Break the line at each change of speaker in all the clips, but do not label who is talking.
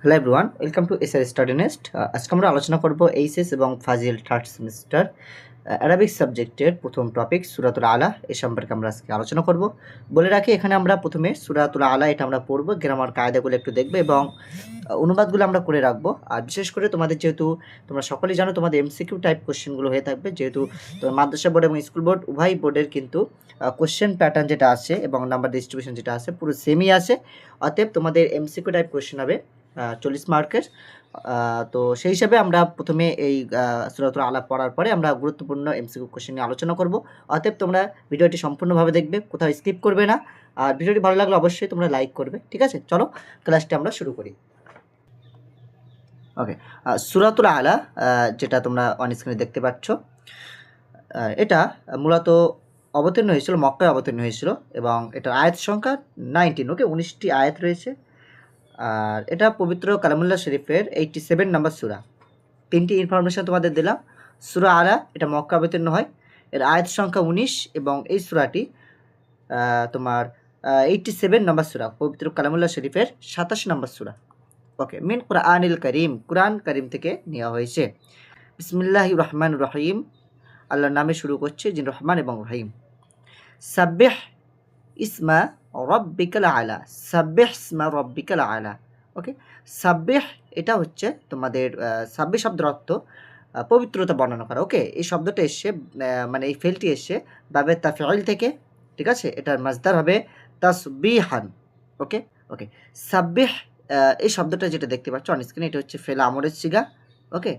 Hello everyone, welcome to SR study nest. আজকে আমরা আলোচনা করব এইচএস এবং ফাজিল থার্ড সেমিস্টার অ্যারাবিক সাবজেক্টের প্রথম টপিক সূরাতুল আলা। এ সম্পর্কে আমরা আজকে আলোচনা করব। বলে রাখি, এখানে আমরা প্রথমে সূরাতুল আলা এটা আমরা পড়ব, গ্রামার কায়দাগুলো একটু দেখবে এবং অনুবাদগুলো আমরা করে রাখবো। আর বিশেষ করে তোমাদের যেহেতু তোমরা সকলেই জানো তোমাদের এমসিকিউ টাইপ কোশ্চেনগুলো হয়ে থাকবে, যেহেতু তোমার মাদ্রাসা বোর্ড এবং স্কুল বোর্ড উভয় বোর্ডের কিন্তু কোশ্চেন প্যাটার্ন যেটা আছে এবং নাম্বার ডিস্ট্রিবিউশন যেটা আছে পুরো সেমই আছে। অতএব তোমাদের এমসিকিউ টাইপ কোশ্চেন হবে 40 মার্কের। তো সেই হিসাবে আমরা প্রথমে এই সূরাতুল আলা পড়ার পরে আমরা গুরুত্বপূর্ণ এমসিকিউ কোশ্চেন নিয়ে আলোচনা করব। অতএব তোমরা ভিডিওটি সম্পূর্ণভাবে দেখবে, কোথাও স্কিপ করবে না। আর ভিডিওটি ভালো লাগলে অবশ্যই তোমরা লাইক করবে, ঠিক আছে? চলো ক্লাসটি আমরা শুরু করি। ওকে, সূরাতুল আলা যেটা তোমরা অন স্ক্রিনে দেখতে পাচ্ছ, এটা মূলত অবতীর্ণ হয়েছিল, মক্কায় অবতীর্ণ হয়েছিল এবং এটার আয়াত সংখ্যা 19। ওকে, 19টি আয়াত রয়েছে। আর এটা পবিত্র কালামুল্লাহ শরীফের 87 নম্বর সূরা। 3টি ইনফরমেশন তোমাদের দিলাম। সূরা আলা এটা মক্কা অবতীর্ণ হয়, এর আয়াত সংখ্যা 19 এবং এই সূরাটি তোমার 87 নম্বর সূরা, পবিত্র কালামুল্লাহ শরীফের 27 নম্বর সূরা। ওকে, মিন কুরআনিল করিম, কুরআন করিম থেকে নেওয়া হয়েছে। বিসমিল্লাহির রহমানির রহিম, আল্লাহর নামে শুরু করছে, যিনি রহমান এবং রহিম। সাব্বিহ ইসমা রব্বিকাল আলা, সাব্বিহ ইসমা রব্বিকাল আলা। ওকে, সাব্বিহ এটা হচ্ছে তোমাদের সাব্বিহ শব্দের অর্থ পবিত্রতা বর্ণনা করা। ওকে, এই শব্দটা এসছে মানে এই ফেলটি এসছে বাবে তাফঈল থেকে, ঠিক আছে? এটার মাজদার হবে তাসবিহান। ওকে ওকে, সাব্বিহ এই শব্দটা যেটা দেখতে পাচ্ছ অন স্ক্রিনে, এটা হচ্ছে ফেলা আমরের সিগা। ওকে,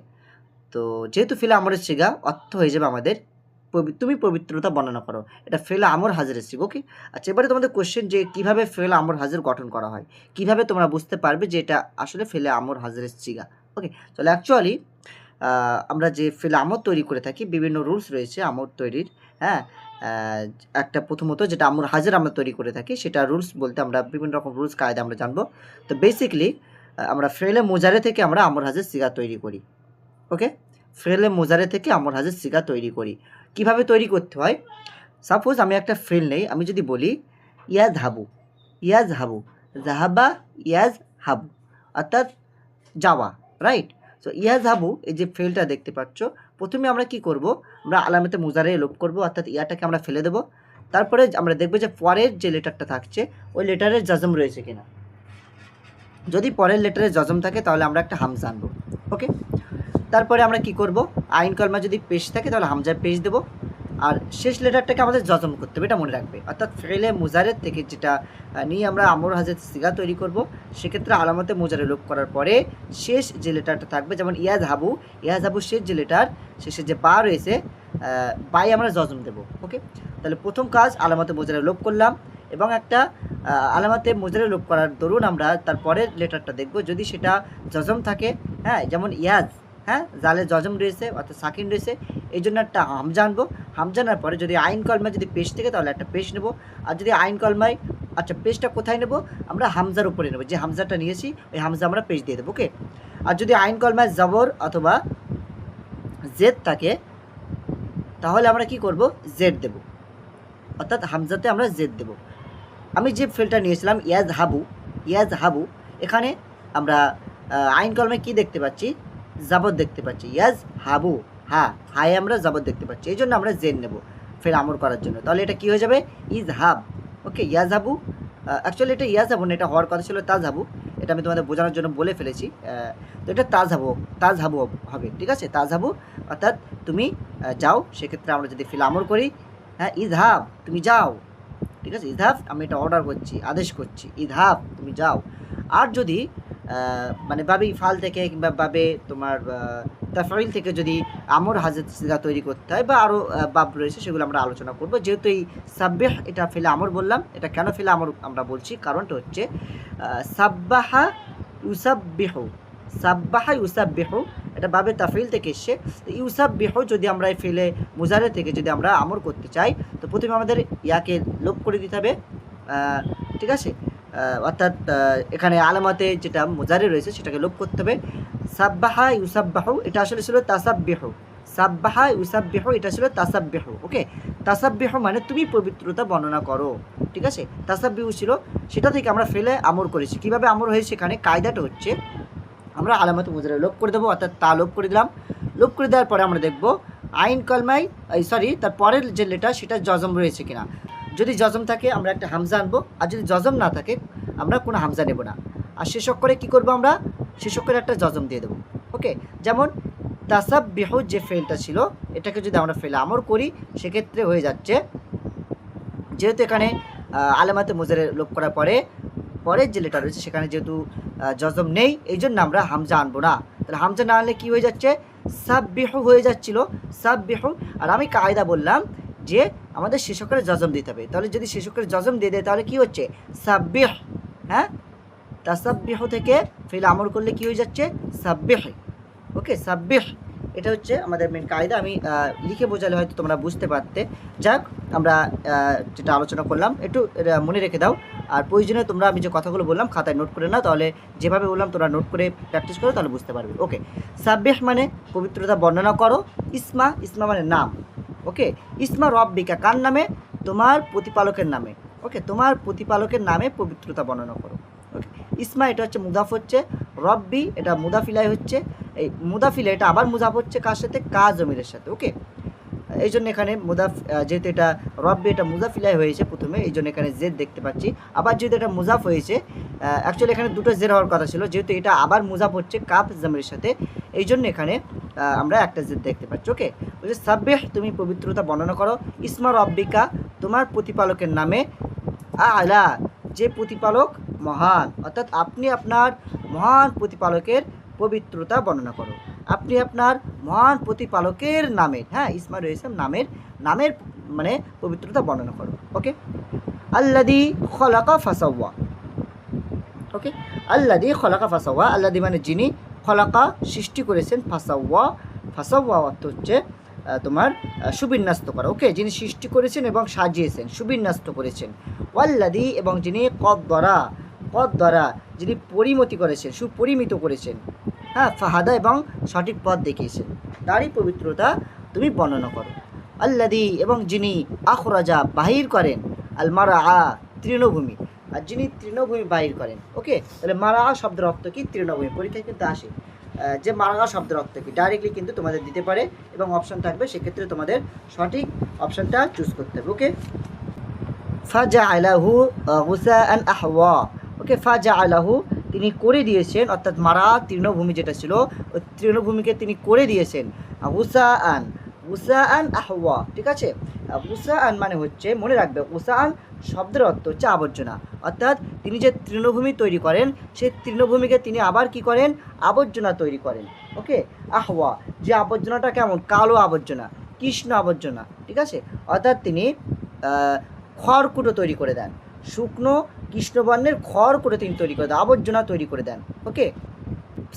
তো যেহেতু ফেলা আমরের সিগা, অর্থ হয়ে যাবে আমাদের তুমি পবিত্রতা বর্ণনা করো। এটা ফেলা আমর হাজিরের সিগা। ওকে, আচ্ছা, এবারে তোমাদের কোশ্চেন যে কিভাবে ফেলা আমর হাজির গঠন করা হয়, কিভাবে তোমরা বুঝতে পারবে যে এটা আসলে ফেলা আমর হাজিরের সিগা। ওকে, চলো অ্যাকচুয়ালি আমরা যে ফেলা আমর তৈরি করে থাকি, বিভিন্ন রুলস রয়েছে আমর তৈরির। হ্যাঁ, একটা প্রথমত যেটা আমর হাজির আমরা তৈরি করে থাকি, সেটা রুলস বলতে আমরা বিভিন্ন রকম রুলস কায়দা আমরা জানবো। তো বেসিকলি আমরা ফেলে মোজারে থেকে আমরা আমর হাজির সিগা তৈরি করি। ওকে, ফেলে মোজারে থেকে আমর হাজির সিগা তৈরি করি। কিভাবে তৈরি করতে হয়? সাপোজ আমি একটা ফেল নেই, আমি যদি বলি ইয়াজ হাবু, ইয়াজ হাবু, জাহাবা ইয়াজ হাবু, অর্থাৎ যাওয়া, রাইট? সো ইয়াজ হাবু এই যে ফেলটা দেখতে পাচ্ছ, প্রথমে আমরা কি করব, আমরা আলামতে মুজারে লোপ করব, অর্থাৎ ইয়াটাকে আমরা ফেলে দেব। তারপরে আমরা দেখব যে পরের যে লেটারটা থাকছে ওই লেটারের জাজম রয়েছে কিনা। যদি পরের লেটারে জজম থাকে তাহলে আমরা একটা হামজা আনবো। ওকে, তারপরে আমরা কি করব, আইন কলমা যদি পেশ থাকে তাহলে হামজার পেশ দেব। আর শেষ লেটারটাকে আমাদের জজম করতে হবে, এটা মনে রাখবে। অর্থাৎ ফেলে মুজারের থেকে যেটা নিয়ে আমরা আমর হাজির সিগা তৈরি করব, সেক্ষেত্রে আলামতে মুজারে লোপ করার পরে শেষ যে লেটারটা থাকবে, যেমন ইয়াজ হাবু, ইয়াজ হাবু শেষ যে লেটার, শেষে যে বা রয়েছে বাই আমরা জজম দেব। ওকে, তাহলে প্রথম কাজ আলামতে মুজারে লোপ করলাম এবং একটা আলামতে মুজারে লোপ করার দরুন আমরা তারপরের লেটারটা দেখব, যদি সেটা জজম থাকে, হ্যাঁ, যেমন ইয়াজ, হ্যাঁ, জালে জজম রয়েছে অর্থাৎ সাকিন রয়েছে, এই জন্য একটা হামজা আনবো। হামজা আনার পরে যদি আইন কলমায় যদি পেশ থেকে তাহলে একটা পেশ নেব। আর যদি আইন কলমায়, আচ্ছা, পেশটা কোথায় নেব, আমরা হামজার উপরে নেব, যে হামজাটা নিয়েছি ওই হামজা আমরা পেশ দিয়ে দেবো। ওকে, আর যদি আইন কলমায় জবর অথবা জেদ থাকে তাহলে আমরা কি করব, জেড দেব, অর্থাৎ হামজাতে আমরা জেদ দেব। আমি যে ফেলটা নিয়েছিলাম ইয়াজ হাবু, ইয়াজ হাবু, এখানে আমরা আইন কলমায় কি দেখতে পাচ্ছি, জাবর দেখতে পাচ্ছি, ইয়াজ হাবু, হায় আমরা জাবর দেখতে পাচ্ছি, এই জন্য আমরা জেন নেব ফের আমর করার জন্য। তাহলে এটা কি হয়ে যাবে, ইজ হাব। ওকে, ইয়াজ হাবু, অ্যাকচুয়ালি এটা ইয়াজ হাবু না, এটা হওয়ার কথা ছিল তাজ হাবু, এটা আমি তোমাদের বোঝানোর জন্য বলে ফেলেছি। তো এটা তাজ হাবু হবে, ঠিক আছে? তাজ হাবু অর্থাৎ তুমি যাও। সেক্ষেত্রে আমরা যদি ফিল আমর করি, হ্যাঁ, ইজ হাব, তুমি যাও, ঠিক আছে? ইজহাব, আমি এটা অর্ডার করছি, আদেশ করছি, ইজহাব, তুমি যাও। আর যদি মানে বাবে ইফাল থেকে কিংবা বাবে তোমার তাফঈল থেকে যদি আমর হাজির সিগা তৈরি করতে হয় বা আরও বাব রয়েছে, সেগুলো আমরা আলোচনা করব। যেহেতু এই সাব্বিহ এটা ফেলে আমর বললাম, এটা কেন ফেলে আমর আমরা বলছি, কারণটা হচ্ছে সাব্বাহা ইউসাব্বিহু, সাব্বাহা ইউসাব্বিহু, এটা বাবে তাফঈল থেকে এসছে। ইউসাব্বিহু যদি আমরা ফেলে মুজারে থেকে যদি আমরা আমর করতে চাই, তো প্রথমে আমাদের ইয়াকে লোপ করে দিতে হবে, ঠিক আছে? অর্থাৎ এখানে আলামাতে যেটা মুজারে রয়েছে সেটাকে লোপ করতে হবে। সাব্বাহা ইউসাব্বাহু এটা আসলে ছিল তাসাব্বিহু, সাব্বাহা ইউসাব্বিহু এটা ছিল তাসাব্বিহু। ওকে, তাসাব্বিহু মানে তুমি পবিত্রতা বর্ণনা করো, ঠিক আছে? তাসাব্বিহু ছিল, সেটা থেকে আমরা ফেলে আমর করেছি। কিভাবে আমর হয়েছে, এখানে কায়দাটা হচ্ছে আমরা আলামত মুজারে লোপ করে দেবো, অর্থাৎ তা লোপ করে দিলাম। লোপ করে দেওয়ার পরে আমরা দেখব আইন কলমাই তার পরের যে লেটার সেটা জজম রয়েছে কিনা। যদি জজম থাকে আমরা একটা হামজা আনবো, আর যদি জজম না থাকে আমরা কোনো হামজা নেব না। আর শেষ অক্ষরে কী করবো, আমরা শেষ অক্ষরে একটা জজম দিয়ে দেবো। ওকে, যেমন তাসাব্বিহু যে ফেলটা ছিল এটাকে যদি আমরা ফেলে আমর করি সেক্ষেত্রে হয়ে যাচ্ছে, যেহেতু এখানে আলামাতে মুজারে লোপ করার পরে পরের যে লেটার রয়েছে সেখানে যেহেতু জজম নেই, এই জন্য আমরা হামজা আনবো না। তাহলে হামজা না আনলে কী হয়ে যাচ্ছে, সাব্বিহু হয়ে যাচ্ছিল, সাব্বিহু। আর আমি কায়দা বললাম যে আমাদের শেষ অক্ষরে জজম দিতে হবে, তাহলে যদি শেষ অক্ষরে জজম দিয়ে দেয় তাহলে কী হচ্ছে, সাব্বিহ। হ্যাঁ, তাসাব্বিহু থেকে ফেল আমর করলে কী হয়ে যাচ্ছে, সাব্বিহ। ওকে, সাব্বিহ, এটা হচ্ছে আমাদের মেন কায়দা। আমি লিখে বোঝালে হয়তো তোমরা বুঝতে পারতে। যাক, আমরা যেটা আলোচনা করলাম একটু মনে রেখে দাও, আর প্রয়োজনে তোমরা আমি যে কথাগুলো বললাম খাতায় নোট করে নাও, তাহলে যেভাবে বললাম তোমরা নোট করে প্র্যাকটিস করো, তাহলে বুঝতে পারবে। ওকে, সাব্বিহ মানে পবিত্রতা বর্ণনা করো। ইসমা, ইসমা মানে নাম। ওকে, ইসমা রব্বিকা কার নামে, তোমার প্রতিপালকের নামে। ওকে, তোমার প্রতিপালকের নামে পবিত্রতা বর্ণনা করো। ওকে, ইসমা এটা হচ্ছে মুদাফ হচ্ছে, রব্বি এটা মুদাফিলাই হচ্ছে, এই মুদাফিলা এটা আবার মুদাফ হচ্ছে কার সাথে, কা জমিরের সাথে। ওকে, এই জন্য এখানে মুদাফ, যেহেতু এটা রব্বি এটা মুজাফিলাই হয়েছে প্রথমে, এই জন্য এখানে জেদ দেখতে পাচ্ছি। আবার যেহেতু এটা মুজাফ হয়েছে, অ্যাকচুয়ালি এখানে দুটো জের হওয়ার কথা ছিল, যেহেতু এটা আবার মুজাফ হচ্ছে কাফ জামিরের সাথে, এই জন্য এখানে আমরা একটা জেদ দেখতে পাচ্ছি। ওকে, বলছে সাব্বিহ তুমি পবিত্রতা বর্ণনা করো, ইসমা রব্বিকা তোমার প্রতিপালকের নামে, আলা যে প্রতিপালক মহান, অর্থাৎ আপনি আপনার মহান প্রতিপালকের পবিত্রতা বর্ণনা করো। আপনি আপনার মহান প্রতিপালকের নামের, হ্যাঁ ইসমা রয়েছে নামের মানে পবিত্রতা বর্ণনা করো। ওকে, আল্লাদি খলাকা ফাসাওয়া। ওকে, আল্লাদি খলাকা ফাসাওয়া, আল্লাদি মানে যিনি, খলাকা সৃষ্টি করেছেন, ফাসাওয়া, ফাসাওয়া অর্থ হচ্ছে তোমার সুবিন্যস্ত করা। ওকে, যিনি সৃষ্টি করেছেন এবং সাজিয়েছেন, সুবিন্যস্ত করেছেন। ওয়াল্লাদি এবং যিনি কদ্দরা যিনি পরিমতি করেছেন, সুপরিমিত করেছেন। হ্যাঁ, ফাহাদা এবং সঠিক পথ দেখিয়েছেন, তারই পবিত্রতা তুমি বর্ণনা করো। আল্লাদি এবং যিনি আখরাজা বাহির করেন, আল মারা তৃণভূমি, আর যিনি তৃণভূমি বাহির করেন। ওকে, তাহলে মারা শব্দের অর্থ কি, তৃণভূমি। পরীক্ষায় কিন্তু আসে যে মারা শব্দের অর্থ কি, ডাইরেক্টলি কিন্তু তোমাদের দিতে পারে এবং অপশন থাকবে, সেক্ষেত্রে তোমাদের সঠিক অপশনটা চুজ করতে হবে। ওকে, ফাজা আলাহু হুসাআন আহওয়া। ওকে, ফাজা আলাহু তিনি করে দিয়েছেন, অর্থাৎ মারা তৃণভূমি যেটা ছিল ওই তৃণভূমিকে তিনি করে দিয়েছেন, হুসাআন, হুসাআন আহওয়া। ঠিক আছে, হুসাআন মানে হচ্ছে, মনে রাখবে হুসাআন শব্দের অর্থ হচ্ছে আবর্জনা, অর্থাৎ তিনি যে তৃণভূমি তৈরি করেন সেই তৃণভূমিকে তিনি আবার কি করেন, আবর্জনা তৈরি করেন। ওকে, আহওয়া যে আবর্জনাটা কেমন, কালো আবর্জনা, কৃষ্ণ আবর্জনা। ঠিক আছে, অর্থাৎ তিনি খড়কুটো তৈরি করে দেন, শুকনো কৃষ্ণবর্ণের খড়কুটো তিনি তৈরি করে দেন, আবর্জনা তৈরি করে দেন। ওকে,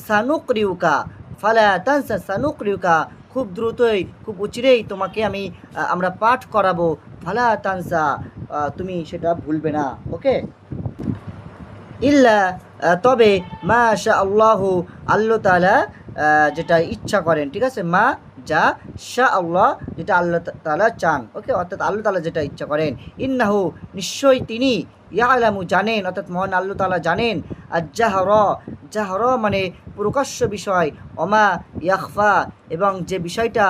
সানুকরিউকা ফালা তানসা, সানুকরিউকা খুব দ্রুতই, খুব উচিরেই তোমাকে আমরা পাঠ করাবো, ফালা তানসা তুমি সেটা ভুলবে না। ওকে, ইল্লা তবে মা শা আল্লাহু আল্লাহ তাআলা যেটা ইচ্ছা করেন। ঠিক আছে, মা যা, শা আল্লাহ যেটা আল্লাহ তাআলা চান। ওকে, অর্থাৎ আল্লাহ তাআলা যেটা ইচ্ছা করেন। ইন্নাহু নিশ্চয়ই তিনি, ইয়ালামু জানেন, অর্থাৎ মহান আল্লাহ তাআলা জানেন, আর জাহর মানে প্রকাশ্য বিষয়, অমা ইয়াখফা এবং যে বিষয়টা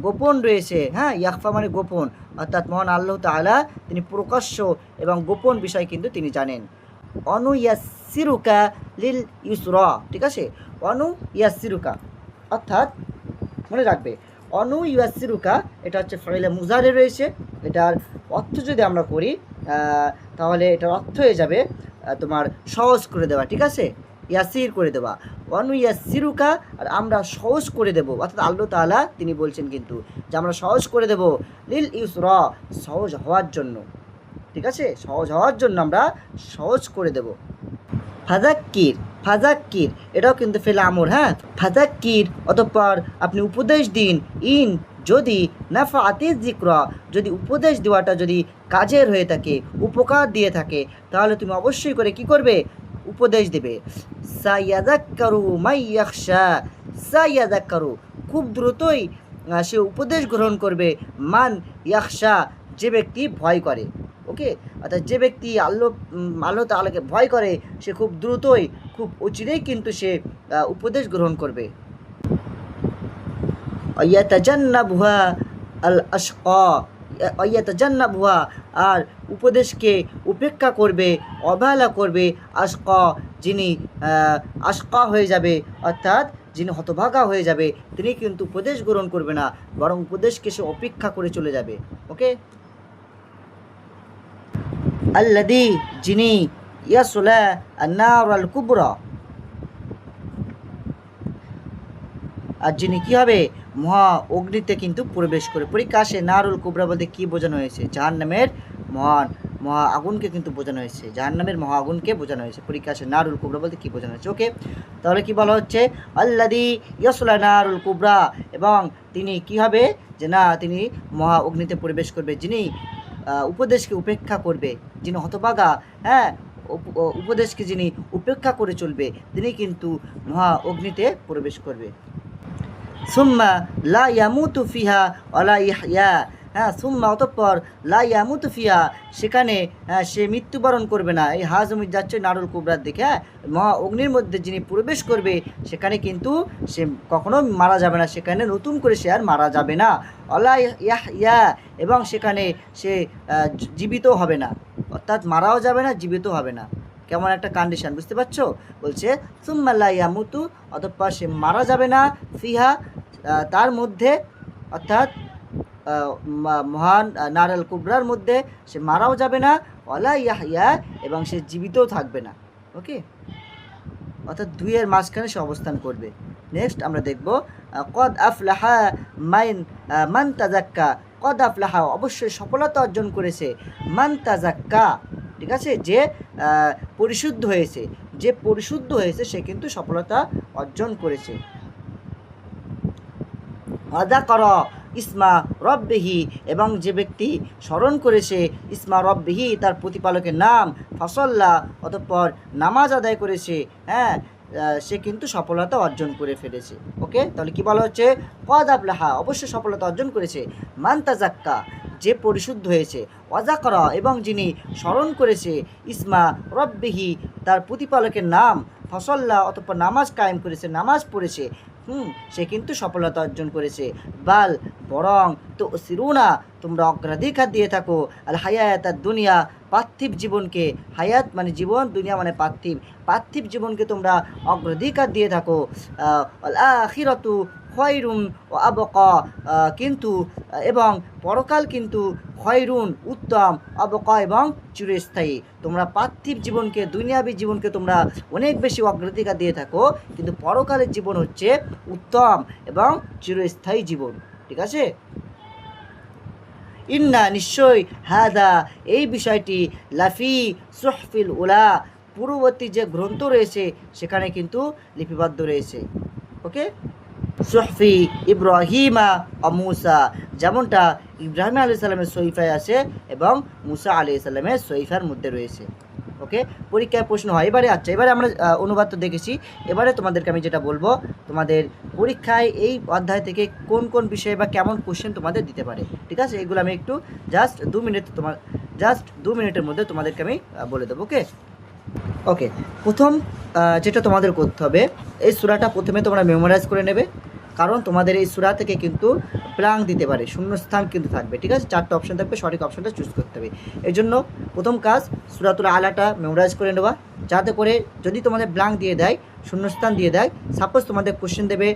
গোপন রয়েছে। হ্যাঁ, ইয়াখফা মানে গোপন, অর্থাৎ মহান আল্লাহ তাআলা তিনি প্রকাশ্য এবং গোপন বিষয় কিন্তু তিনি জানেন। অনুয়াসিরুকা লিল ইউসরা। ঠিক আছে, অনুয়াসিরুকা অর্থাৎ মনে রাখবে অনুয়াসিরুকা এটা হচ্ছে ফাইলে মুজারে রয়েছে, এটার অর্থ যদি আমরা করি তাহলে এটার অর্থ হয়ে যাবে তোমার সহজ করে দেওয়া। ঠিক আছে, ইয়াসির করে দেওয়া, অনুয়াসিরুকা, আর আমরা সহজ করে দেবো, অর্থাৎ আল্লাহ তাআলা তিনি বলছেন কিন্তু যে আমরা সহজ করে দেবো, লিল ইউসরা সহজ হওয়ার জন্য। ঠিক আছে, সহজ হওয়ার জন্য আমরা সহজ করে দেব। ফাজাক্কির, ফাজাক্কির এটাও কিন্তু ফেলে আমর। হ্যাঁ, ফাজাক্কির অতঃপর আপনি উপদেশ দিন, ইন যদি নাফাআতি যিকরা যদি উপদেশ দেওয়াটা যদি কাজের হয়ে থাকে, উপকার দিয়ে থাকে, তাহলে তুমি অবশ্যই করে কি করবে, উপদেশ দেবে। সায়াযাক্কারু মান ইয়াখশা, সায়াযাক্কারু খুব দ্রুতই সে উপদেশ গ্রহণ করবে, মান ইয়াখশা যে ব্যক্তি ভয় করে। ওকে, অর্থাৎ যে ব্যক্তি আল্লাহ তাআলাকে ভয় করে সে খুব দ্রুতই খুব অচিরেই কিন্তু সে উপদেশ গ্রহণ করবে। ইয়াতাজান্নাবুহা আল আশকা, ইয়াতাজান্নাবুহা আর উপদেশকে উপেক্ষা করবে, অবহেলা করবে, আশকা যিনি আশকা হয়ে যাবে, অর্থাৎ যিনি হতভাগা হয়ে যাবে, তিনি কিন্তু উপদেশ গ্রহণ করবে না, বরং উপদেশকে সে অপেক্ষা করে চলে যাবে। ওকে, আল্লাযী যিনি ইয়াসলা আন-নার আল কুবরা, আর যিনি কী হবে মহা অগ্নিতে কিন্তু প্রবেশ করে। পরীক্ষা আসে নারুল কুবরা বলতে কী বোঝানো হয়েছে? জাহান্নামের মহা আগুনকে কিন্তু বোঝানো হয়েছে, জাহান্নামের মহা আগুনকে বোঝানো হয়েছে। পরীক্ষা আসে নারুল কুবরা বলতে কী বোঝানো হয়েছে। ওকে, তাহলে কি বলা হচ্ছে? আল্লাযী ইয়াসলা নারুল কুবরা, এবং তিনি কি হবে যে না তিনি মহা অগ্নিতে প্রবেশ করবে, যিনি উপদেশকে উপেক্ষা করবে, যিনি হতভাগা, হ্যাঁ উপদেশকে যিনি উপেক্ষা করে চলবে, তিনি কিন্তু মহা অগ্নিতে প্রবেশ করবে। সুম্মা লা ইয়ামুতু ফিহা ওয়ালা ইহইয়া, হ্যাঁ সুম্মা অতঃপর লা ইয়ামুতু ফিহা, সেখানে সে মৃত্যুবরণ করবে না। এই হাজমির যাচ্ছে নারুল কুবরার দিকে, হ্যাঁ মহা অগ্নির মধ্যে যিনি প্রবেশ করবে সেখানে কিন্তু সে কখনো মারা যাবে না, সেখানে নতুন করে সে আর মারা যাবে না। ওয়ালা ইহইয়া, এবং সেখানে সে জীবিত হবে না, অর্থাৎ মারাও যাবে না, জীবিত হবে না। কেমন একটা কন্ডিশন, বুঝতে পারছো? বলছে সুম্মা লা ইয়ামুতু, অতঃপর সে মারা যাবে না, ফিহা তার মধ্যে, অর্থাৎ মহান নারাল কুবরার মধ্যে সে মারাও যাবে না, ওয়ালা ইয়াহইয়া, এবং সে জীবিতও থাকবে না। ওকে, অর্থাৎ দুইয়ের মাঝখানে সে অবস্থান করবে। নেক্সট আমরা দেখব কদ আফলাহা মান তাজাক্কা, কদ আফলাহা অবশ্যই সফলতা অর্জন করেছে, মান তাজাক্কা, ঠিক আছে, যে পরিশুদ্ধ হয়েছে, যে পরিশুদ্ধ হয়েছে সে কিন্তু সফলতা অর্জন করেছে। আদা কর ইসমা রব্বিহি, এবং যে ব্যক্তি স্মরণ করেছে ইসমা রব্বিহি তার প্রতিপালকের নাম, ফসল্লা অতঃপর নামাজ আদায় করেছে, হ্যাঁ সে কিন্তু সফলতা অর্জন করে ফেলেছে। ওকে, তাহলে কি বলা হচ্ছে? কদ আফলাহা অবশ্যই সফলতা অর্জন করেছে, মান তাজাক্কা যে পরিশুদ্ধ হয়েছে, ওয়াজা করা এবং যিনি স্মরণ করেছে, ইসমা রব্বিহি তার প্রতিপালকের নাম, ফসল্লা অতঃপর নামাজ কায়েম করেছে, নামাজ পড়েছে, সে কিন্তু সফলতা অর্জন করেছে। বাল বরং তো সিরুনা তোমরা অগ্রাধিকার দিয়ে থাকো আল হায়াত আর দুনিয়া পার্থিব জীবনকে, হায়াত মানে জীবন, দুনিয়া মানে পার্থিব জীবনকে তোমরা অগ্রাধিকার দিয়ে থাকো। আল আখিরাতু খয়রুন ও আবকা, কিন্তু এবং পরকাল কিন্তু খয়রুন উত্তম, আবকা এবং চিরস্থায়ী। তোমরা পার্থিব জীবনকে, দুনিয়াবী জীবনকে তোমরা অনেক বেশি অগ্রাধিকার দিয়ে থাকো, কিন্তু পরকালের জীবন হচ্ছে উত্তম এবং চিরস্থায়ী জীবন। ঠিক আছে? ইন্না নিশ্চয়, হাদা এই বিষয়টি, লাফি সুহফিল উলা পূর্ববর্তী যে গ্রন্থ রয়েছে সেখানে কিন্তু লিপিবদ্ধ রয়েছে। ওকে, সুহফি ইব্রাহিমা ও মুসা, যেমনটা ইব্রাহিম আলাইহিস সালামের সহিফায় আছে এবং মুসা আলাইহিস সালামের সহিফার মধ্যে রয়েছে। ওকে, পরীক্ষায় প্রশ্ন হয় এবারে। আচ্ছা, এবারে আমরা অনুবাদ তো দেখেছি, এবারে তোমাদেরকে আমি যেটা বলবো, তোমাদের পরীক্ষায় এই অধ্যায় থেকে কোন কোন বিষয়ে বা কেমন কোশ্চেন তোমাদের দিতে পারে, ঠিক আছে, এগুলো আমি একটু জাস্ট 2 মিনিটের মধ্যে তোমাদেরকে আমি বলে দেবো। ওকে ওকে প্রথম যেটা তোমাদের করতে হবে, এই সূরাটা প্রথমে তোমরা মেমোরাইজ করে নেবে, কারণ তোমাদের এই সূরা থেকে কিন্তু ব্ল্যাঙ্ক দিতে পারে, শূন্যস্থান কিন্তু থাকবে। ঠিক আছে, 4টা অপশান থাকবে, সঠিক অপশানটা চুজ করতে হবে। এর জন্য প্রথম কাজ সূরাতুল আলাটা মেমোরাইজ করে নেওয়া, যাতে করে যদি তোমাদের ব্ল্যাঙ্ক দিয়ে দেয়, শূন্যস্থান দিয়ে দেয়, সাপোজ তোমাদের কোশ্চেন দেবে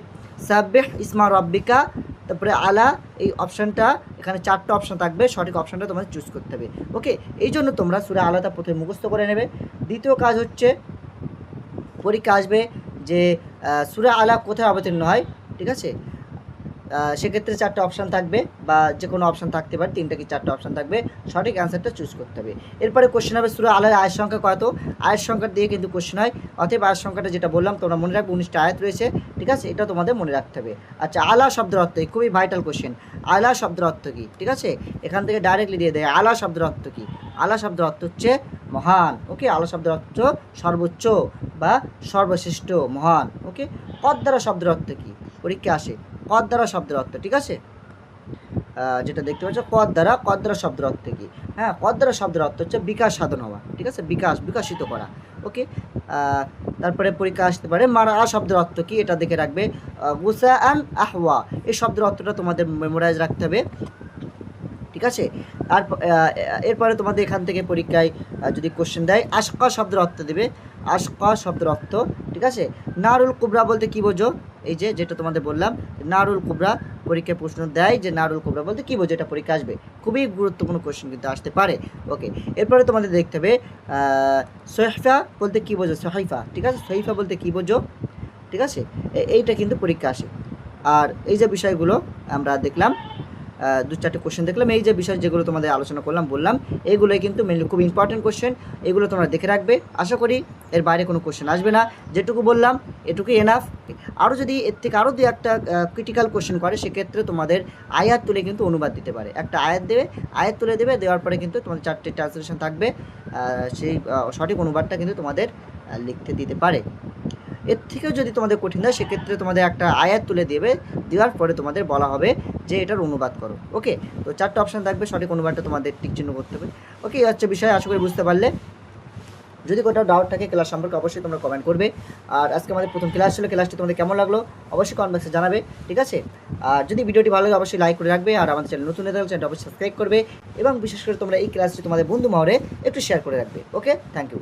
সাব্বিহ ইসমা রব্বিকা, তারপরে আলা, এই অপশানটা এখানে 4টা অপশান থাকবে, সঠিক অপশানটা তোমাদের চুজ করতে হবে। ওকে, এই জন্য তোমরা সূরা আলাটা প্রথমে মুখস্থ করে নেবে। দ্বিতীয় কাজ হচ্ছে, পরীক্ষা আসবে যে সূরা আলা কোথায় অবতীর্ণ হয়, ঠিক আছে, সেক্ষেত্রে 4টা অপশান থাকবে, বা যে কোনো অপশান থাকতে পারে, 3টা কি 4টা অপশান থাকবে, সঠিক অ্যান্সারটা চুজ করতে হবে। এরপরে কোশ্চেন হবে সূরা আলার আয়াত সংখ্যা কত, আয়াত সংখ্যা দিয়ে কিন্তু কোশ্চেন হয়, অতএব আয়াত সংখ্যাটা যেটা বললাম তোমরা মনে রাখবে, 19টা আয়াত রয়েছে, ঠিক আছে, এটা তোমাদের মনে রাখতে হবে। আচ্ছা, আলা শব্দের অর্থ, খুবই ভাইটাল কোশ্চেন, আলা শব্দের অর্থ কী, ঠিক আছে, এখান থেকে ডাইরেক্টলি দিয়ে দেয় আলা শব্দের অর্থ কী। আলা শব্দের অর্থ হচ্ছে মহান। ওকে, আলা শব্দের অর্থ সর্বোচ্চ বা সর্বশ্রেষ্ঠ, মহান। ওকে, কদ্দারা শব্দের অর্থ কী, পরীক্ষা আসে, কদ্দারা শব্দের অর্থ, ঠিক আছে, যেটা দেখতে পাচ্ছ কদ্দারা শব্দের অর্থ কী, হ্যাঁ কদ্দারা শব্দের অর্থ হচ্ছে বিকাশ সাধন হওয়া, ঠিক আছে, বিকাশিত করা। ওকে, তারপরে পরীক্ষা আসতে পারে মারা শব্দের অর্থ কী, এটা দেখে রাখবে। গুসা আন আহওয়া, এই শব্দের অর্থটা তোমাদের মেমোরাইজ রাখতে হবে, ঠিক আছে। আর এরপরে তোমাদের এখান থেকে পরীক্ষায় যদি কোশ্চেন দেয় আশকা শব্দের অর্থ দেবে, আশকা শব্দের অর্থ, ঠিক আছে। নারুল কুবরা বলতে কী বোঝো, এই যে যেটা তোমাদের বললাম নারুল কুবরা, পরীক্ষায় প্রশ্ন দেয় যে নারুল কুবরা বলতে কী বোঝো, এটা পরীক্ষা আসবে, খুবই গুরুত্বপূর্ণ কোশ্চেন কিন্তু আসতে পারে। ওকে, এরপরে তোমাদের দেখতে হবে সোহাইফা বলতে কী বোঝো, সোহাইফা, ঠিক আছে, সোহাইফা বলতে কী বোঝো, ঠিক আছে, এইটা কিন্তু পরীক্ষা আসে। আর এই যে বিষয়গুলো আমরা দেখলাম, দু চারটে কোশ্চেন দেখলাম, এই যে বিষয় যেগুলো তোমাদের আলোচনা করলাম বললাম, এইগুলোই কিন্তু মেনলি খুব ইম্পর্টেন্ট কোশ্চেন, এগুলো তোমরা দেখে রাখবে। আশা করি এর বাইরে কোনো কোশ্চেন আসবে না, যেটুকু বললাম এটুকুই এনাফ। আরও যদি এর থেকে আরও দু একটা ক্রিটিক্যাল কোশ্চেন করে, সেক্ষেত্রে তোমাদের আয়াত তুলে কিন্তু অনুবাদ দিতে পারে, একটা আয়াত দেবে, আয়াত তুলে দেবে, দেওয়ার পরে কিন্তু তোমাদের 4টে ট্রান্সলেশন থাকবে, সেই সঠিক অনুবাদটা কিন্তু তোমাদের লিখতে দিতে পারে। এর থেকেও যদি তোমাদের কঠিন হয়, সেক্ষেত্রে তোমাদের একটা আয়াত তুলে দেবে, দেওয়ার পরে তোমাদের বলা হবে যে এটার অনুবাদ করো। ওকে, তো 4টে অপশান থাকবে, সঠিক অনুবাদটা তোমাদের টিক চিহ্ন করতে হবে। ওকে, এই হচ্ছে বিষয়, আশা করি বুঝতে পারলে। যদি কোথাও ডাউট থাকে ক্লাস সম্পর্কে অবশ্যই তোমরা কমেন্ট করবে। আর আজকে আমাদের প্রথম ক্লাস ছিল, ক্লাসটি তোমাদের কেমন লাগলো অবশ্যই কমেন্ট বক্সে জানাবে, ঠিক আছে। আর যদি ভিডিওটি ভালো লাগে অবশ্যই লাইক করে রাখবে, আর আমাদের চ্যানেল নতুন হয়ে থাকলে চ্যানেলটা অবশ্যই সাবস্ক্রাইব করবে, এবং বিশেষ করে তোমরা এই ক্লাসটি তোমাদের বন্ধু মহলে একটু শেয়ার করে রাখবে। ওকে, থ্যাংক ইউ।